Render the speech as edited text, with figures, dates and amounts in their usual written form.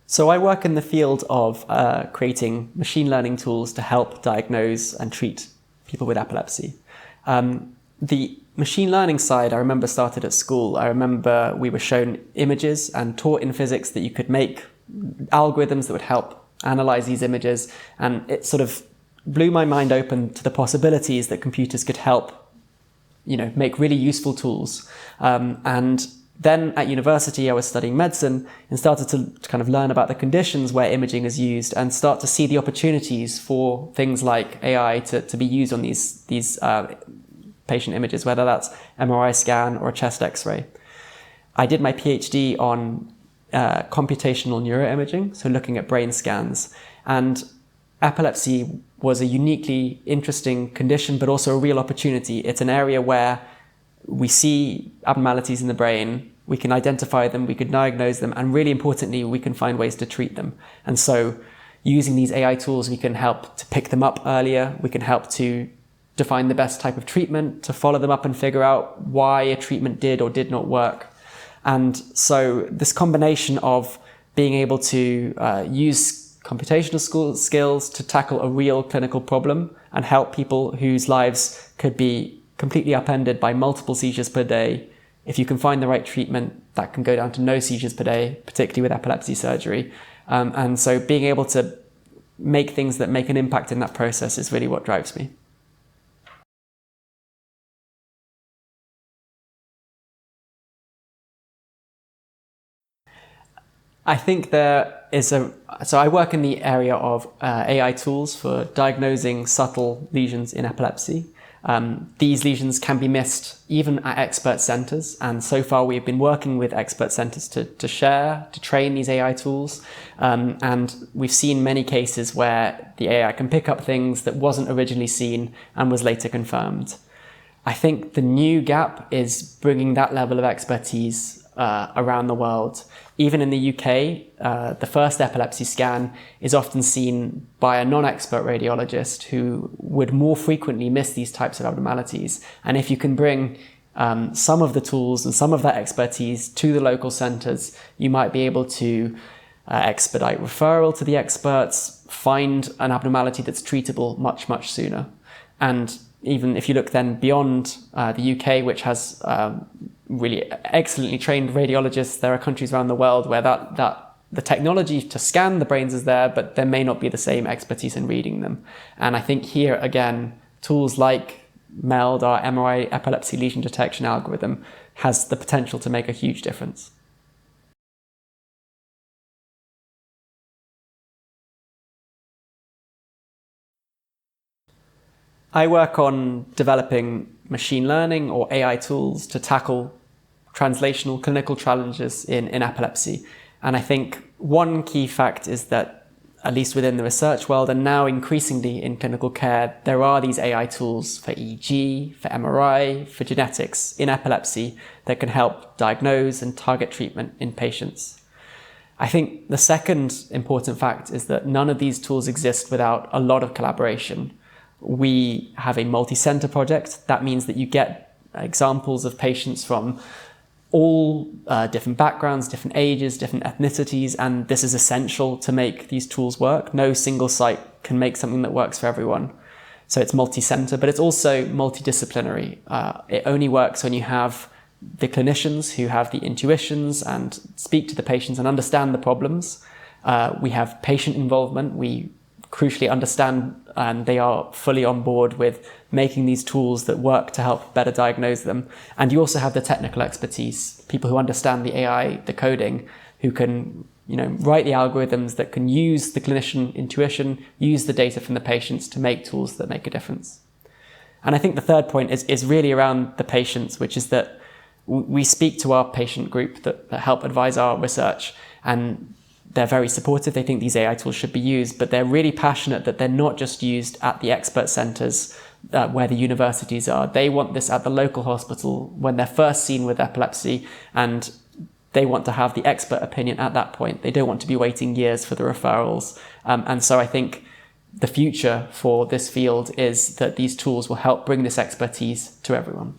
So I work in the field of creating machine learning tools to help diagnose and treat people with epilepsy. The machine learning side, I remember, started at school. I remember we were shown images and taught in physics that you could make algorithms that would help analyze these images. And it sort of blew my mind open to the possibilities that computers could help, make really useful tools. And then at university, I was studying medicine and started to kind of learn about the conditions where imaging is used and start to see the opportunities for things like AI to be used on these patient images, whether that's MRI scan or a chest X-ray. I did my PhD on computational neuroimaging, so looking at brain scans. And epilepsy was a uniquely interesting condition, but also a real opportunity. It's an area where we see abnormalities in the brain, we can identify them, we can diagnose them, and really importantly, we can find ways to treat them. And so using these AI tools, we can help to pick them up earlier, we can help to define the best type of treatment, to follow them up and figure out why a treatment did or did not work. And so this combination of being able to use computational skills to tackle a real clinical problem and help people whose lives could be completely upended by multiple seizures per day. If you can find the right treatment, that can go down to no seizures per day, particularly with epilepsy surgery. And so being able to make things that make an impact in that process is really what drives me. I think so I work in the area of AI tools for diagnosing subtle lesions in epilepsy. These lesions can be missed even at expert centers. And so far we've been working with expert centers to train these AI tools. And we've seen many cases where the AI can pick up things that wasn't originally seen and was later confirmed. I think the new gap is bringing that level of expertise around the world. Even in the UK, the first epilepsy scan is often seen by a non-expert radiologist who would more frequently miss these types of abnormalities. And if you can bring some of the tools and some of that expertise to the local centres, you might be able to expedite referral to the experts, find an abnormality that's treatable much, much sooner. And even if you look then beyond the UK, which has really excellently trained radiologists, there are countries around the world where the technology to scan the brains is there, but there may not be the same expertise in reading them. And I think here, again, tools like MELD, our MRI Epilepsy Lesion Detection algorithm, has the potential to make a huge difference. I work on developing machine learning or AI tools to tackle translational clinical challenges in epilepsy. And I think one key fact is that, at least within the research world and now increasingly in clinical care, there are these AI tools for EEG, for MRI, for genetics in epilepsy that can help diagnose and target treatment in patients. I think the second important fact is that none of these tools exist without a lot of collaboration. We have a multi-center project. That means that you get examples of patients from all different backgrounds, different ages, different ethnicities, and this is essential to make these tools work. No single site can make something that works for everyone. So it's multi-center, but it's also multidisciplinary. It only works when you have the clinicians who have the intuitions and speak to the patients and understand the problems. We have patient involvement. We crucially understand and they are fully on board with making these tools that work to help better diagnose them. And you also have the technical expertise, people who understand the AI, the coding, who can write the algorithms that can use the clinician intuition, use the data from the patients to make tools that make a difference. And I think the third point is really around the patients, which is that we speak to our patient group that help advise our research, and they're very supportive. They think these AI tools should be used, but they're really passionate that they're not just used at the expert centers where the universities are. They want this at the local hospital when they're first seen with epilepsy, and they want to have the expert opinion at that point. They don't want to be waiting years for the referrals. And so I think the future for this field is that these tools will help bring this expertise to everyone.